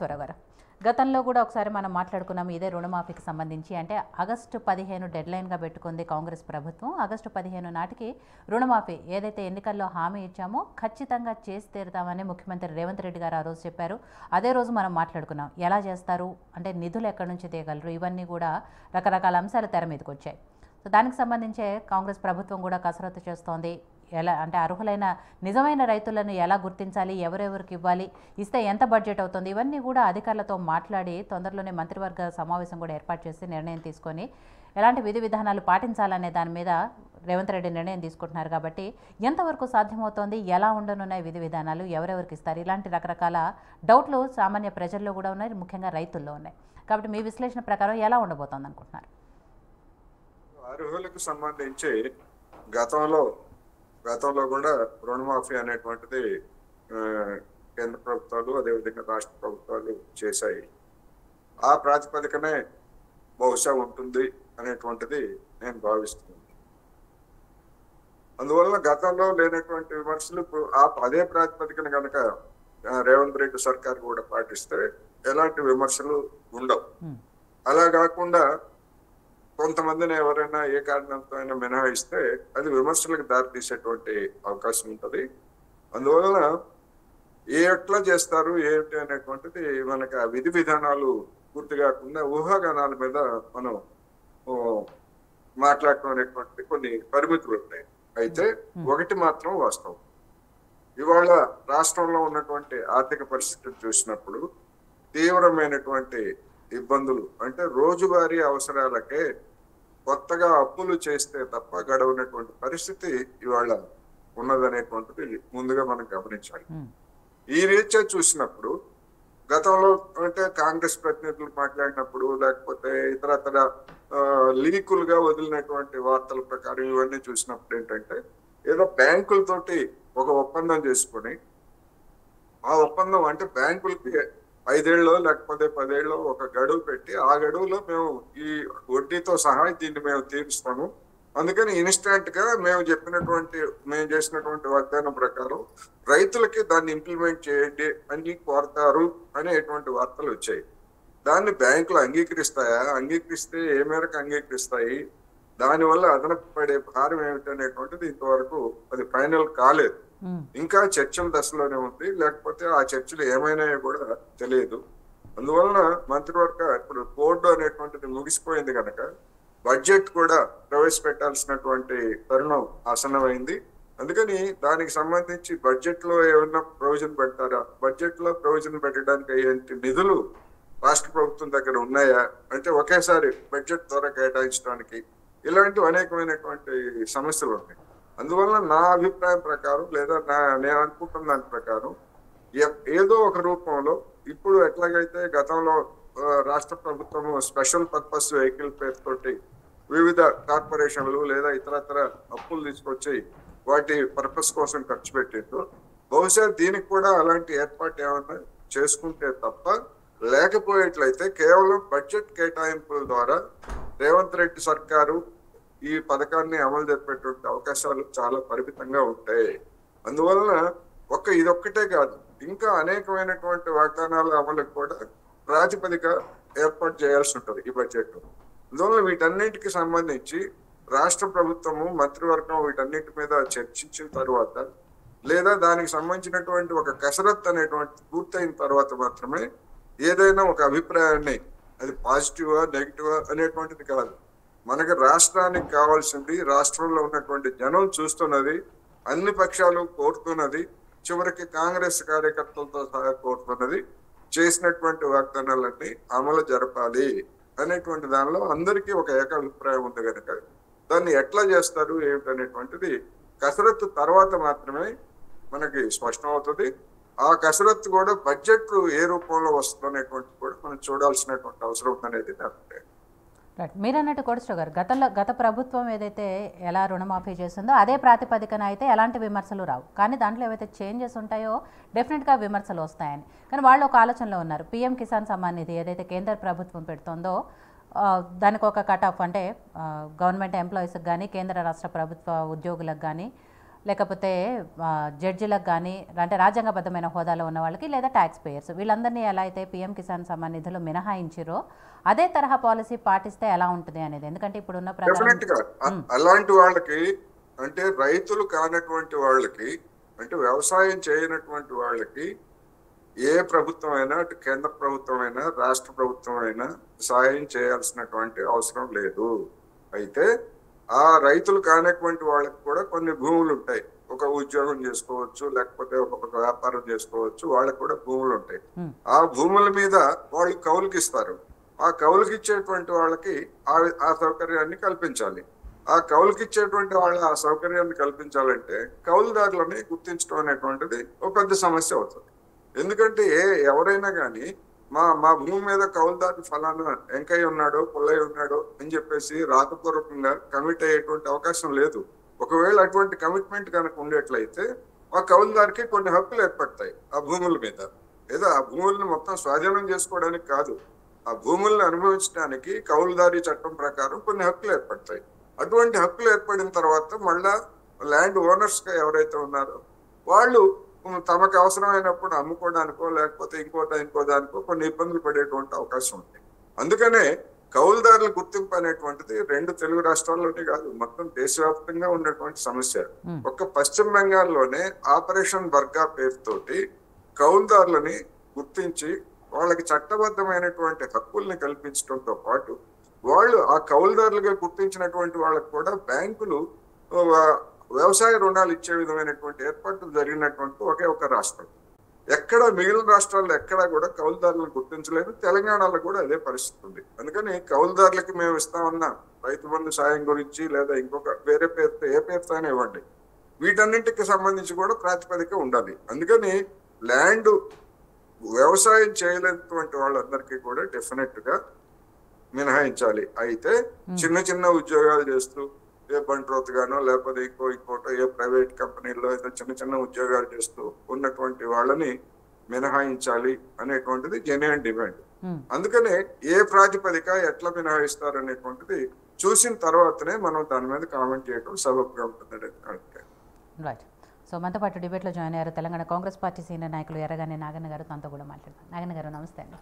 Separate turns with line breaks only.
కోటేశ్వరరావు గారు, గతంలో కూడా ఒకసారి మనం మాట్లాడుకున్నాం ఇదే రుణమాఫీకి సంబంధించి. అంటే ఆగస్టు 15 డెడ్లైన్గా పెట్టుకుంది కాంగ్రెస్ ప్రభుత్వం. ఆగస్టు 15 నాటికి రుణమాఫీ ఏదైతే ఎన్నికల్లో హామీ ఇచ్చామో ఖచ్చితంగా చేసి తీరుతామని ముఖ్యమంత్రి రేవంత్ రెడ్డి గారు ఆ రోజు చెప్పారు. అదే రోజు మనం మాట్లాడుకున్నాం ఎలా చేస్తారు, అంటే నిధులు ఎక్కడి నుంచి తీయగలరు, ఇవన్నీ కూడా రకరకాల అంశాలు తెర మీదకి వచ్చాయి. సో దానికి సంబంధించే కాంగ్రెస్ ప్రభుత్వం కూడా కసరత్తు చేస్తోంది. ఎలా అంటే అర్హులైన నిజమైన రైతులను ఎలా గుర్తించాలి, ఎవరెవరికి ఇవ్వాలి, ఇస్తే ఎంత బడ్జెట్ అవుతుంది, ఇవన్నీ కూడా అధికారులతో మాట్లాడి తొందరలోనే మంత్రివర్గ సమావేశం కూడా ఏర్పాటు చేసి నిర్ణయం తీసుకొని ఎలాంటి విధి విధానాలు పాటించాలనే దాని మీద రేవంత్ రెడ్డి నిర్ణయం తీసుకుంటున్నారు. కాబట్టి ఎంతవరకు సాధ్యమవుతోంది, ఎలా ఉండనున్నాయి విధి విధానాలు, ఎవరెవరికి ఇస్తారు, ఇలాంటి రకరకాల డౌట్లు సామాన్య ప్రజల్లో కూడా ఉన్నాయి, ముఖ్యంగా రైతుల్లో ఉన్నాయి. కాబట్టి మీ విశ్లేషణ ప్రకారం ఎలా ఉండబోతోంది అనుకుంటున్నారు?
అర్హులకు సంబంధించి గతంలో కూడా రుణమాఫీ అనేటువంటిది కేంద్ర ప్రభుత్వాలు అదేవిధంగా రాష్ట్ర ప్రభుత్వాలు చేశాయి. ఆ ప్రాతిపదికనే బహుశా ఉంటుంది అనేటువంటిది నేను భావిస్తున్నాను. అందువల్ల గతంలో లేనటువంటి విమర్శలు ఇప్పుడు అదే ప్రాతిపదికన కనుక రేవంత్ రెడ్డి సర్కార్ కూడా పాటిస్తే ఎలాంటి విమర్శలు ఉండవు. అలా కాకుండా కొంతమందిని ఎవరైనా ఏ కారణంతో అయినా మినహాయిస్తే అది విమర్శలకు దారితీసేటువంటి అవకాశం ఉంటుంది. అందువలన ఎట్లా చేస్తారు ఏమిటి అనేటువంటిది మనకు ఆ విధి విధానాలు పూర్తి కాకుండా ఊహాగానాల మీద మనం మాట్లాడటం అనేటువంటి కొన్ని పరిమితులు ఉంటాయి. అయితే ఒకటి మాత్రం వాస్తవం, ఇవాళ రాష్ట్రంలో ఉన్నటువంటి ఆర్థిక పరిస్థితిని చూసినప్పుడు తీవ్రమైనటువంటి ఇబ్బందులు, అంటే రోజువారీ అవసరాలకే కొత్తగా అప్పులు చేస్తే తప్ప గడవనటువంటి పరిస్థితి ఇవాళ ఉన్నదనేటువంటిది ముందుగా మనం గమనించాలి. ఈ రీత్యా చూసినప్పుడు గతంలో అంటే కాంగ్రెస్ ప్రతినిధులు మాట్లాడినప్పుడు లేకపోతే ఇతరతర లీకులుగా వదిలినటువంటి వార్తల ప్రకారం ఇవన్నీ చూసినప్పుడు ఏంటంటే ఏదో బ్యాంకులతోటి ఒక ఒప్పందం చేసుకొని ఆ ఒప్పందం అంటే బ్యాంకులకి 5 ఏళ్ళలో లేకపోతే 10 ఏళ్ళలో ఒక గడువు పెట్టి ఆ గడువులో మేము ఈ వడ్డీతో సహా దీన్ని మేము తీరుస్తాము, అందుకని ఇన్స్టాంట్ గా మేము చేసినటువంటి వాగ్దానం ప్రకారం రైతులకి దాన్ని ఇంప్లిమెంట్ చేయండి అని కోరతారు అనేటువంటి వార్తలు వచ్చాయి. దాన్ని బ్యాంకులు అంగీకరిస్తే ఏ మేరకు అంగీకరిస్తాయి, దానివల్ల అదనపు పడే భారం ఏమిటనేటువంటిది ఇంతవరకు అది ఫైనల్ కాలేదు. ఇంకా చర్చల దశలోనే ఉంది, లేకపోతే ఆ చర్చలు ఏమైనాయో కూడా తెలియదు. అందువలన మంత్రివర్గ ఇప్పుడు బోర్డు అనేటువంటిది ముగిసిపోయింది కనుక బడ్జెట్ కూడా ప్రవేశపెట్టాల్సినటువంటి తరుణం ఆసన్నమైంది. అందుకని దానికి సంబంధించి బడ్జెట్ లో ఏమన్నా ప్రొవిజన్ పెడతారా, బడ్జెట్ లో ప్రొవిజన్ పెట్టడానికి అయ్యేంటి నిధులు రాష్ట్ర ప్రభుత్వం దగ్గర ఉన్నాయా, అంటే ఒకేసారి బడ్జెట్ ద్వారా కేటాయించడానికి ఇలాంటివి అనేకమైనటువంటి సమస్యలు ఉన్నాయి. అందువల్ల నా అభిప్రాయం ప్రకారం లేదా నేను అనుకుంటున్న దాని ప్రకారం ఏదో ఒక రూపంలో ఇప్పుడు ఎట్లాగైతే గతంలో రాష్ట్ర ప్రభుత్వం స్పెషల్ పర్పస్ వెహికల్ పేరుతోటి వివిధ కార్పొరేషన్లు లేదా ఇతరతర అప్పులు తీసుకొచ్చి వాటి పర్పస్ కోసం ఖర్చు పెట్టిందో బహుశా దీనికి కూడా అలాంటి ఏర్పాటు ఏమైనా చేసుకుంటే తప్ప, లేకపోయేట్లయితే కేవలం బడ్జెట్ కేటాయింపుల ద్వారా రేవంత్ రెడ్డి సర్కారు ఈ పథకాన్ని అమలు జరిపేటువంటి అవకాశాలు చాలా పరిమితంగా ఉంటాయి. అందువలన ఇదొక్కటే కాదు, ఇంకా అనేకమైనటువంటి వాగ్దానాల అమలుకు కూడా ప్రాతిపదిక ఏర్పాటు చేయాల్సి ఉంటుంది ఈ బడ్జెట్. అందువల్ల వీటన్నిటికి సంబంధించి రాష్ట్ర ప్రభుత్వము మంత్రివర్గం వీటన్నిటి మీద చర్చించిన తర్వాత లేదా దానికి సంబంధించినటువంటి ఒక కసరత్తు అనేటువంటి పూర్తయిన తర్వాత మాత్రమే ఏదైనా ఒక అభిప్రాయాన్ని, అది పాజిటివా నెగిటివా అనేటువంటిది కాదు, మనకి రాష్ట్రానికి కావాల్సింది, రాష్ట్రంలో ఉన్నటువంటి జనం చూస్తున్నది, అన్ని పక్షాలు కోరుతున్నది, చివరికి కాంగ్రెస్ కార్యకర్తలతో సహా కోరుతున్నది చేసినటువంటి వాగ్దానాలన్నీ అమలు జరపాలి అనేటువంటి దానిలో అందరికీ ఒక ఏకాభిప్రాయం ఉంది కనుక దాన్ని ఎట్లా చేస్తారు ఏమిటనేటువంటిది కసరత్తు తర్వాత మాత్రమే మనకి స్పష్టం అవుతుంది. ఆ కసరత్తు కూడా బడ్జెట్ ఏ రూపంలో వస్తుంది అనేటువంటి కూడా మనం చూడాల్సినటువంటి అవసరం ఉందనేది నా అభిప్రాయం.
రైట్, మీరు అన్నట్టు కోటేశ్వరరావు గారు, గత ప్రభుత్వం ఏదైతే ఎలా రుణమాఫీ చేస్తుందో అదే ప్రాతిపదికన అయితే ఎలాంటి విమర్శలు రావు, కానీ దాంట్లో ఏవైతే చేంజెస్ ఉంటాయో డెఫినెట్గా విమర్శలు వస్తాయని. కానీ వాళ్ళు ఒక ఆలోచనలో ఉన్నారు, పీఎం కిసాన్ సమ్మాన్ నిధి ఏదైతే కేంద్ర ప్రభుత్వం పెడుతుందో దానికి ఒక కట్ ఆఫ్, అంటే గవర్నమెంట్ ఎంప్లాయీస్కి కానీ కేంద్ర రాష్ట్ర ప్రభుత్వ ఉద్యోగులకు కానీ లేకపోతే జడ్జిలకు కానీ అంటే రాజ్యాంగబద్ధమైన హోదాలో ఉన్న వాళ్ళకి లేదా ట్యాక్స్ పేయర్స్ వీళ్ళందరినీ ఎలా అయితే పీఎం కిసాన్ సమ్మాన్ నిధులు మినహాయించారో అదే తరహా పాలసీ పాటిస్తే ఎలా ఉంటుంది అనేది. ఎందుకంటే ఇప్పుడున్న
డెఫినెట్ గా అలాంటి వాళ్ళకి అంటే రైతులు కానటువంటి వాళ్ళకి అంటే వ్యవసాయం చేయనటువంటి వాళ్ళకి ఏ ప్రభుత్వం అయినా అటు కేంద్ర ప్రభుత్వం అయినా రాష్ట్ర ప్రభుత్వం అయినా సాయం చేయాల్సినటువంటి అవసరం లేదు. అయితే ఆ రైతులు కానటువంటి వాళ్ళకి కూడా కొన్ని భూములు ఉంటాయి. ఒక ఉద్యోగం చేసుకోవచ్చు, లేకపోతే ఒక వ్యాపారం చేసుకోవచ్చు, వాళ్ళకి కూడా భూములు ఉంటాయి. ఆ భూముల మీద వాళ్ళు కౌలుకి ఇస్తారు. ఆ కౌలుకి ఇచ్చేటువంటి వాళ్ళకి ఆ సౌకర్యాన్ని కల్పించాలి. ఆ కౌలుకి ఇచ్చేటువంటి వాళ్ళ ఆ సౌకర్యాన్ని కల్పించాలంటే కౌలుదారులని గుర్తించడం అనేటువంటిది ఒక పెద్ద సమస్య అవుతుంది. ఎందుకంటే ఎవరైనా కానీ మా భూమి మీద కౌలుదారు ఫలానా వెంకయ్య ఉన్నాడో పుల్లయ్య ఉన్నాడో అని చెప్పేసి రాతపూర్వకంగా కమిట్ అయ్యేటువంటి అవకాశం లేదు. ఒకవేళ అటువంటి కమిట్మెంట్ కనుక ఉండేట్లయితే ఆ కౌలుదారికి కొన్ని హక్కులు ఏర్పడతాయి ఆ భూముల మీద. ఏదో ఆ భూములను మొత్తం స్వాధీనం చేసుకోవడానికి కాదు, ఆ భూములను అనుభవించడానికి కౌలుదారీ చట్టం ప్రకారం కొన్ని హక్కులు ఏర్పడతాయి. అటువంటి హక్కులు ఏర్పడిన తర్వాత మళ్ళా ల్యాండ్ ఓనర్స్ గా ఎవరైతే ఉన్నారో వాళ్ళు తమకు అవసరమైనప్పుడు అమ్ముకోవడానికో లేకపోతే ఇంకో దానికో కొన్ని ఇబ్బందులు పడేటువంటి అవకాశం ఉంది. అందుకనే కౌలుదారుల గుర్తింపు అనేటువంటిది 2 తెలుగు రాష్ట్రాల్లోనే కాదు, మొత్తం దేశవ్యాప్తంగా ఉన్నటువంటి సమస్య. ఒక్క పశ్చిమ బెంగాల్లోనే ఆపరేషన్ బర్గా పేరుతోటి కౌలుదారులని గుర్తించి వాళ్ళకి చట్టబద్ధమైనటువంటి హక్కుల్ని కల్పించడంతో పాటు వాళ్ళు ఆ కౌలుదారులుగా గుర్తించినటువంటి వాళ్ళకు కూడా బ్యాంకులు వ్యవసాయ రుణాలు ఇచ్చే విధమైనటువంటి ఏర్పాట్లు జరిగినటువంటి ఒకే ఒక రాష్ట్రం. ఎక్కడ మిగిలిన రాష్ట్రాల్లో ఎక్కడా కూడా కౌలుదారులను గుర్తించలేదు. తెలంగాణలో కూడా అదే పరిస్థితి ఉంది. అందుకని కౌలుదారులకి మేము ఇస్తామన్న రైతు బంధు సాయం గురించి లేదా ఇంకొక వేరే పేరుతో ఏ పేరుతో అయినా ఇవ్వండి, వీటన్నింటికి సంబంధించి కూడా ప్రాతిపదిక ఉండాలి. అందుకని ల్యాండ్ వ్యవసాయం చేయలేనటువంటి వాళ్ళందరికీ కూడా డెఫినెట్ గా మినహాయించాలి. అయితే చిన్న ఉద్యోగాలు చేస్తూ ఏ బంట్రోత్గానో లేకపోతే ఇంకోటో ఏ ప్రైవేట్ కంపెనీల్లో ఏదో చిన్న ఉద్యోగాలు చేస్తూ ఉన్నటువంటి వాళ్ళని మినహాయించాలి అనేటువంటిది జెన్యూన్ డిమాండ్. అందుకనే ఏ ప్రాతిపదిక ఎట్లా మినహాయిస్తారు అనేటువంటిది చూసిన తర్వాతనే మనం దాని మీద కామెంట్ చేయడం సబబుగా ఉంటుంది.
రైట్. సో మనతో పాటు డిబేట్లో జాయిన్ అయ్యారు తెలంగాణ కాంగ్రెస్ పార్టీ సీనియర్ నాయకులు ఎర్రగాని నాగన్న గారు. తనతో కూడా మాట్లాడతాం. నాగన్న గారు నమస్తే అండి.